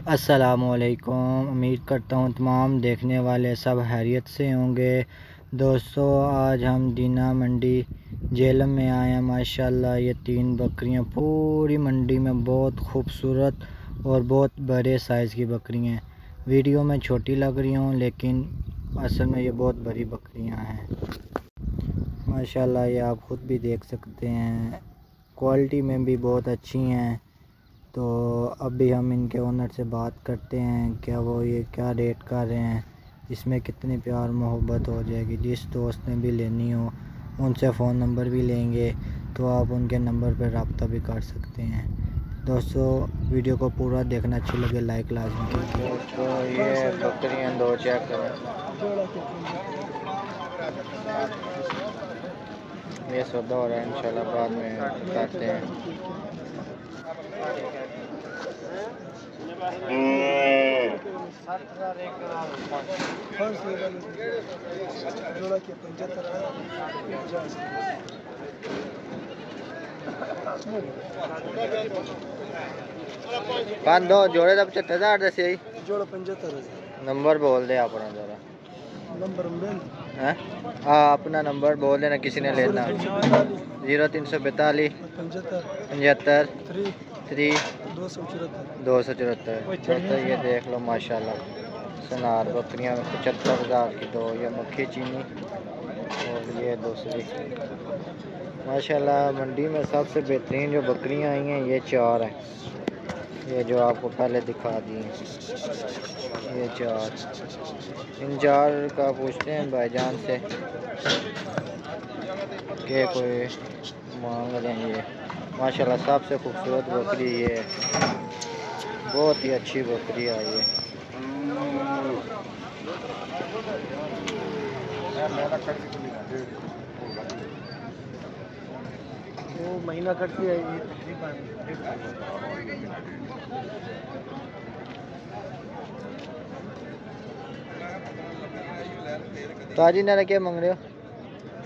अस्सलामुअलैकुम। उम्मीद करता हूँ तमाम देखने वाले सब खैरियत से होंगे। दोस्तों, आज हम दीना मंडी झेलम में आए हैं। माशाल्लाह ये 3 बकरियाँ पूरी मंडी में बहुत खूबसूरत और बहुत बड़े साइज़ की बकरियाँ हैं। वीडियो में छोटी लग रही हूँ लेकिन असल में ये बहुत बड़ी बकरियाँ हैं। माशाल्लाह ये आप ख़ुद भी देख सकते हैं, क्वालिटी में भी बहुत अच्छी हैं। तो अभी हम इनके ओनर से बात करते हैं क्या वो ये क्या रेट कर रहे हैं, इसमें कितनी प्यार मोहब्बत हो जाएगी। जिस दोस्त ने भी लेनी हो उनसे फ़ोन नंबर भी लेंगे तो आप उनके नंबर पर रब्ता भी कर सकते हैं। दोस्तों, वीडियो को पूरा देखना, अच्छी लगे लाइक लाजमी कीजिए। दोस्तों, ये बकरियाँ 2 चेक करें, ये सौदा हो रहा है, इंशाल्लाह बाद में बताते हैं। पाँच दो जोड़े का 75,000 दस यही जोड़ा 75,000। नंबर बोल दे अपना जरा। नंबर है अपना नंबर बोल देना किसी ने लेना। 0342 75 3 274। दोस्तों ये देख लो माशाल्लाह सनार बकरियाँ 75,000 की 2। ये मक्खी चीनी और ये दूसरी। माशाल्लाह मंडी में सबसे बेहतरीन जो बकरियाँ आई हैं ये 4 हैं। ये जो आपको पहले दिखा दी हैं ये 4। इन 4 का पूछते हैं भाईजान से कि कोई मांग रहे हैं। ये माशाल्लाह सबसे खूबसूरत बकरी ये है, बहुत ही अच्छी बकरी आई है। वो महीना करती है ये ताजी ना क्या मांग रहे हो?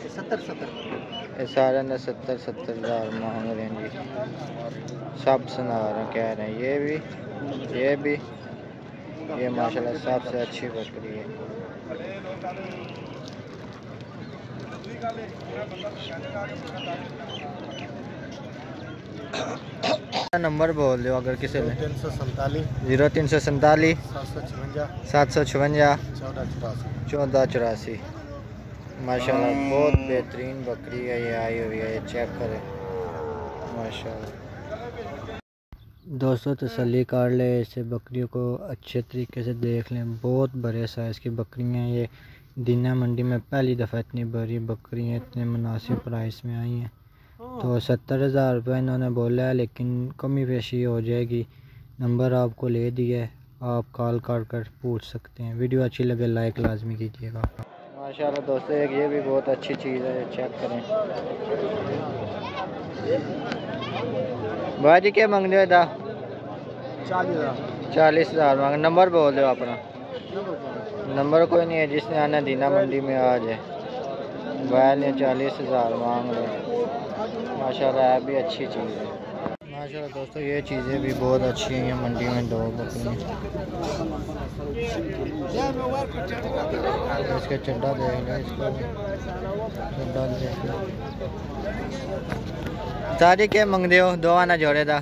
70 सारे ने 70,000 मांग रहे हैं जी। सब सुना रहे कह रहे हैं। ये भी ये माशाल्लाह सबसे अच्छी बकरी है। नंबर बोल दो अगर किसी ने। 0347 756 1484। माशाल्लाह बहुत बेहतरीन बकरी है ये आई हुई है, ये चेक करें माशाल्लाह। दोस्तों तसल्ली कर ले, इसे बकरियों को अच्छे तरीके से देख लें। बहुत बड़े साइज़ की बकरियां ये दीना मंडी में पहली दफ़ा इतनी बड़ी बकरियां इतने मुनासिब प्राइस में आई हैं। तो 70,000 रुपये इन्होंने बोला है लेकिन कमी पेशी हो जाएगी। नंबर आपको ले दिया है, आप कॉल कर पूछ सकते हैं। वीडियो अच्छी लगे लाइक लाजमी कीजिएगा। माशाल्लाह दोस्तों एक ये भी बहुत अच्छी चीज़ है, चेक करें। भाई जी क्या मांग रहे था? 40,000 मांग। नंबर बोल दो अपना। नंबर कोई नहीं है, जिसने आना दीना मंडी में आ जाए। बैल ने 40,000 मांग रहे। माशाल्लाह है भी अच्छी चीज़ है। माशाल्लाह दोस्तों ये चीज़ें भी बहुत अच्छी हैं मंडी में। 2 बकरियाँ इसके चड्डा देख लें, इसका चड्डा देख लें। सारी क्या मंग दे हो? 2 आना जोड़े था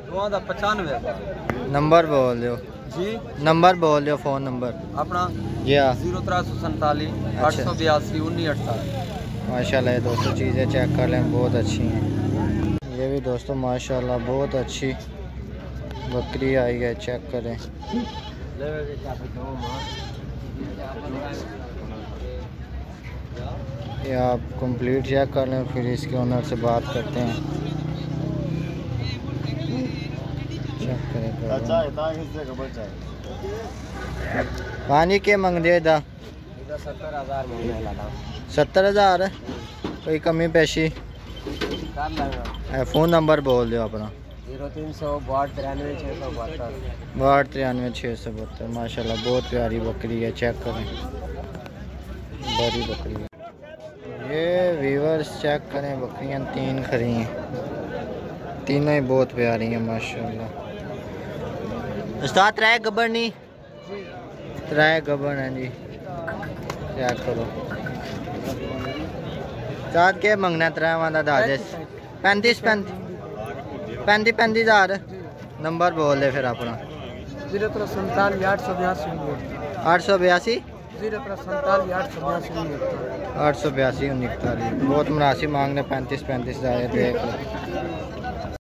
95। नंबर बोल दो जी। नंबर बोल दो फ़ोन नंबर अपना। जी हाँ 0347 882 1968। माशाल्लाह ये दोस्तों चीज़ें चेक कर लें, बहुत अच्छी हैं। ये भी दोस्तों माशाल्लाह बहुत अच्छी बकरी आई है, चेक करें। ये आप कंप्लीट चेक कर लें, फिर इसके ओनर से बात करते हैं। चेक करें पानी के मंग दे दा 70,000। कोई कमी पेशी? फ़ोन नंबर बोल दो अपना। 0362 672। माशाल्लाह बहुत प्यारी बकरी है, चेक करें बड़ी बकरी है। ये व्यूअर्स चेक करें, बकरियां 3 खड़ी हैं, तीनों ही बहुत प्यारी हैं माशाल्लाह। उस्ताद त्रै गब्बर नहीं, त्रै गब्बर हैं जी। चेक करो उस्ताद के मंगना त्रै दा दादे 35 हज़ार। नंबर बोल दे फिर अपना 047 882 882 047 882 882 1941। बहुत मुनासिब मांगने 35 हज़ार। देख लो